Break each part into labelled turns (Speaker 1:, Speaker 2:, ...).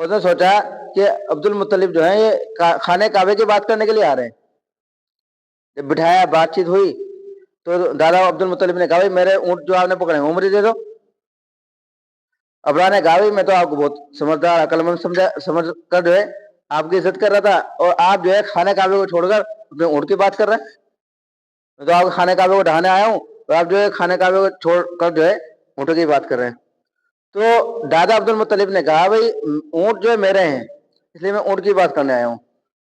Speaker 1: اس نے سوچا کہ عبد المطلب جو ہے یہ خانے کعبے کی بات کرنے کے لیے آ رہے ہیں. جب بٹھایا بات چیت ہوئی تو دادا عبد المطلب نے کہا بھائی میرے اونٹ جو آپ نے پکڑے وہ مجھے دے دو. ابراہ نے کہا بھائی میں تو آپ کو بہت سمجھدار عقل مند سمجھ کر جو ہے آپ کی عزت کر رہا تھا اور آپ جو ہے خانے کعبے کو چھوڑ کر اپنے اونٹ کی بات کر رہے ہیں. میں تو آپ کے خانے کعبے کو ڈھانے آیا ہوں اور آپ جو ہے خانے کعبے کو چھوڑ کر جو ہے اونٹوں کی بات کر رہے ہیں. تو دادا عبد المطلب نے کہا بھائی اونٹ جو ہے میرے ہیں اس لیے میں اونٹ کی بات کرنے آیا ہوں.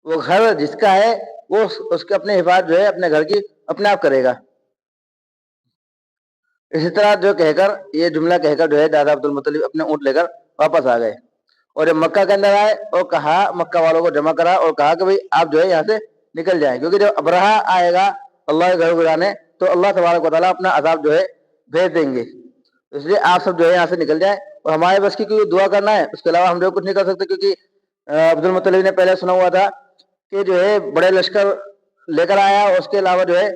Speaker 1: وہ گھر جس کا ہے وہ اس کے اپنے حفاظت جو ہے اپنے گھر کی اپنے آپ کرے گا. اسی طرح جو کہہ کر یہ جملہ کہہ کر جو ہے دادا عبد المطلب اپنے اونٹ لے کر واپس آ گئے اور جب مکہ کے اندر آئے اور کہا مکہ والوں کو جمع کرا اور کہا کہ بھائی آپ جو ہے یہاں سے نکل جائیں کیونکہ جب ابرہہ آئے گا اللہ کے گھر گرانے تو اللہ تبارک و تعالیٰ اپنا عذاب جو ہے بھیج دیں گے. اس لیے آپ سب جو ہے یہاں سے نکل جائیں اور ہمارے بس کی کوئی دعا کرنا ہے اس کے علاوہ ہم جو کچھ نہیں کر سکتے کیونکہ عبد المطلب نے پہلے سنا ہوا تھا کہ جو ہے بڑے لشکر لے کر آیا اور اس کے علاوہ جو ہے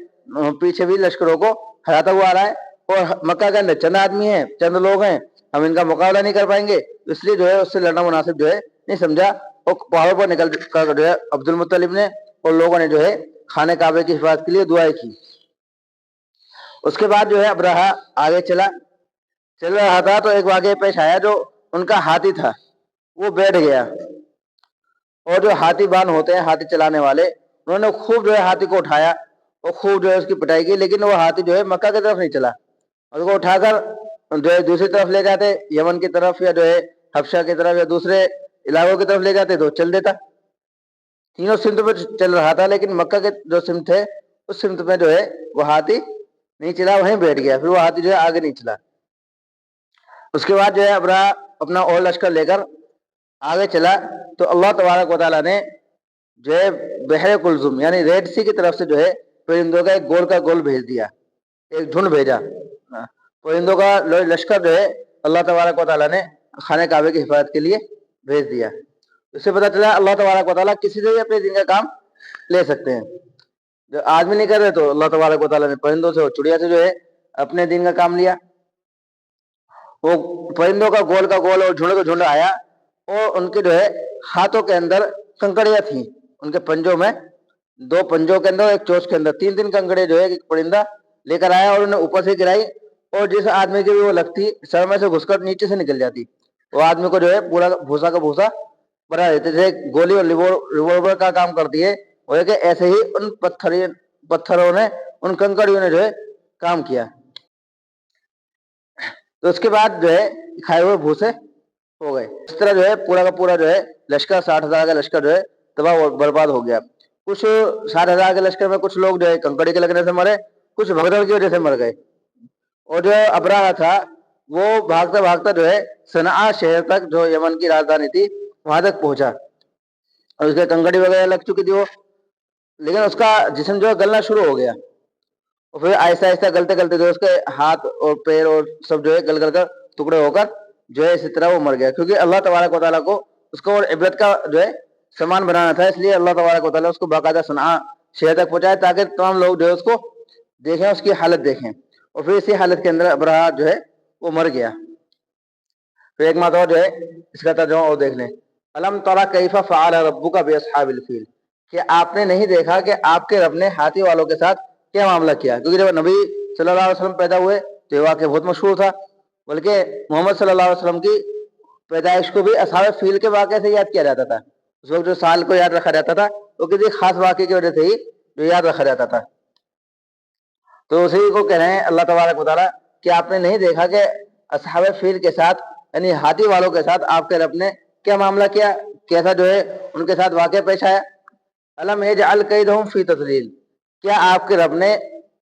Speaker 1: پیچھے بھی لشکروں کو ہراتا ہوا آ رہا ہے اور مکہ کے اندر چند آدمی ہیں چند لوگ ہیں ہم ان کا مقابلہ نہیں کر پائیں گے. اس لیے جو ہے اس سے لڑنا مناسب جو ہے نہیں سمجھا اور پہاڑوں پر نکل کر جو ہے عبد المطلب نے اور لوگوں نے جو ہے خانے کعبے کی حفاظت کے لیے دعائیں کی. اس کے بعد جو ہے ابرہہ آگے چل رہا تھا تو ایک واقعہ پیش آیا جو ان کا ہاتھی تھا وہ بیٹھ گیا اور جو ہاتھی بان ہوتے ہیں ہاتھی چلانے والے انہوں نے خوب جو ہے ہاتھی کو اٹھایا اور خوب جو ہے اس کی پٹائی کی لیکن وہ ہاتھی جو ہے مکہ کی طرف نہیں چلا. اور اس کو اٹھا کر جو ہے دوسری طرف لے جاتے یمن کی طرف یا جو ہے حبشہ کی طرف یا دوسرے علاقوں کی طرف لے جاتے تو چل دیتا. تینوں سمت پہ چل رہا تھا لیکن مکہ کے جو سمت ہے اس سمت میں جو ہے وہ ہاتھی نہیں چلا وہیں بیٹھ گیا. پھر وہ ہاتھی جو ہے آگے نہیں چلا. اس کے بعد جو ہے ابرہہ اپنا اور لشکر لے کر آگے چلا تو اللہ تبارک و تعالیٰ نے جو ہے بحر کلزم یعنی ریڈ سی کی طرف سے جو ہے پرندوں کا ایک گول کا گول بھیج دیا ایک جھنڈ بھیجا. پرندوں کا لشکر جو ہے اللہ تبارک و تعالیٰ نے خانہ کعبے کی حفاظت کے لیے بھیج دیا. اس سے پتہ چلا اللہ تبارک و تعالیٰ کسی سے بھی اپنے دین کا کام لے سکتے ہیں. جو آدمی نہیں کر رہے تو اللہ تبارک و تعالیٰ نے پرندوں سے اور چڑیا سے جو ہے اپنے دین کا کام لیا. وہ پرندوں کا گول اور جھنڈ کا جھنڈ آیا اور ان کے جو ہے ہاتھوں کے اندر کنکڑیاں تھیں. ان کے پنجوں میں دو پنجوں کے اندر ایک چوچ کے اندر تین کنکڑے جو ہے ایک پرندہ لے کر آیا اور انہیں اوپر سے گرائی اور جس آدمی کی بھی وہ لگتی سر میں سے گھس کر نیچے سے نکل جاتی. وہ آدمی کو جو ہے پورا بھوسا کا بھوسا بنا دیتے. جیسے گولی اور ریوالور کا کام کرتی ہے وہ کہ ایسے ہی ان پتھروں نے ان کنکڑیوں نے جو ہے کام کیا. تو اس کے بعد جو ہے کھائے ہوئے بھوسے ہو گئے. اس طرح جو ہے پورا کا پورا جو ہے لشکر 60,000 کا لشکر جو ہے تباہ و برباد ہو گیا. کچھ 60,000 کے لشکر میں کچھ لوگ جو ہے کنکڑی کے لگنے سے مرے کچھ بھگدڑ کی وجہ سے مر گئے. اور جو ابرہہ تھا وہ بھاگتا بھاگتا جو ہے صنعاء شہر تک جو یمن کی راجدھانی تھی وہاں تک پہنچا اور اس کے کنکڑی وغیرہ لگ چکی تھی وہ لیکن اس کا جسم جو ہے گلنا شروع ہو گیا اور پھر آہستہ آہستہ گلتے جو اس کے ہاتھ اور پیر اور سب جو ہے گل کر ٹکڑے ہو کر جو ہے اسی طرح وہ مر گیا. کیونکہ اللہ تبارک و تعالیٰ کو اس کو عبرت کا جو ہے سامان بنانا تھا اس لیے اللہ تبارک و تعالیٰ اس کو باقاعدہ صنعاء شہر تک پہنچایا تاکہ تمام لوگ جو ہے اس کو دیکھیں اس کی حالت دیکھیں. اور پھر اسی حالت کے اندر ابرہہ جو ہے وہ مر گیا. پھر ایک مرتبہ جو ہے اس کا ترجمہ اور دیکھ لیں. الم تری کیف فعل ربک باصحاب الفیل کہ آپ نے نہیں دیکھا کہ آپ کے رب نے ہاتھی والوں کے ساتھ کیا معاملہ کیا. کیونکہ جب نبی صلی اللہ علیہ وسلم پیدا ہوئے تو یہ واقعہ بہت مشہور تھا بلکہ محمد صلی اللہ علیہ وسلم کی پیدائش کو بھی اصحاب فیل کے واقعے سے یاد کیا جاتا تھا. اس وقت جو سال کو یاد رکھا جاتا تھا وہ کسی خاص واقعے کی وجہ سے ہی جو یاد رکھا جاتا تھا. تو اسی کو کہہ رہے ہیں اللہ تبارک و تعالیٰ کہ آپ نے نہیں دیکھا کہ اصحاب فیل کے ساتھ یعنی ہاتھی والوں کے ساتھ آپ کے رب نے کیا معاملہ کیا کیسا جو ہے ان کے ساتھ واقعہ پیش آیا. الم یجعل کیدہم فی تضلیل کیا آپ کے رب نے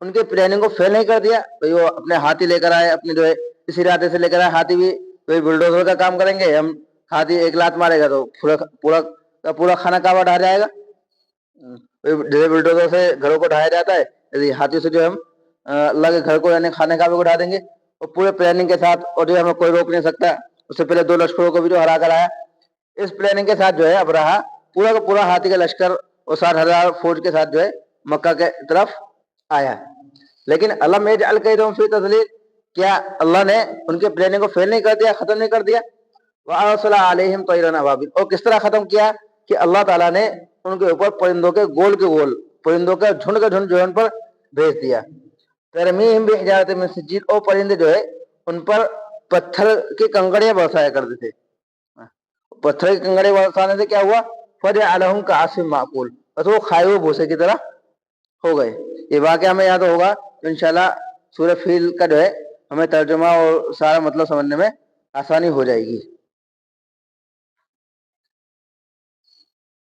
Speaker 1: ان کے پلاننگ کو فیل نہیں کر دیا. بھئی وہ اپنے ہاتھی لے کر آئے اپنے جو ہے اس ارادے سے لے کر آئے ہاتھی بھی کوئی بلڈوزر کا کام کریں گے ہم ہاتھی ایک لات مارے گا تو پورا خانہ کعبہ ڈھا جائے گا. جیسے بلڈوزر سے گھروں کو ڈھایا جاتا ہے ہاتھیوں سے جو ہم اللہ کے گھر کو یعنی خانہ کعبے کو ڈھا دیں گے اور پورے پلاننگ کے ساتھ اور جو ہمیں کوئی روک نہیں سکتا. اس سے پہلے 2 لشکروں کو بھی جو ہرا کر آیا اس پلاننگ کے ساتھ جو ہے ابرہہ پورا کا پورا ہاتھی کا لشکر اور 60,000 فوج کے ساتھ جو ہے مکہ کے طرف آیا. لیکن الم یجعل کیدہم فی تضلیل کیا اللہ نے ان کے پلاننگ کو فیل نہیں کر دیا ختم نہیں کر دیا. وَأَرْسَلَ عَلَيْهِمْ طَيْرًا أَبَابِيلَ، اور کس طرح ختم کیا کہ اللہ تعالیٰ نے ان کے اوپر پرندوں کے گول پرندوں کا جھنڈ جو ہے ان پر بھیج دیا. ترمیہم بحجارۃ من سجیل، اور پرندے جو ہے ان پر پتھر کے کنکڑیاں برسایا کرتے تھے. پتھر کے کنکڑے برسانے سے کیا ہوا؟ فَجَعَلَهُمْ كَعَصْفٍ مَأْكُولٍ، بس وہ کھائے ہوئے بھوسے کی طرح ہو گئے. یہ واقعہ ہمیں یاد ہوگا تو انشاءاللہ سورہ فیل کا جو ہے ہمیں ترجمہ اور سارا مطلب سمجھنے میں آسانی ہو جائے گی.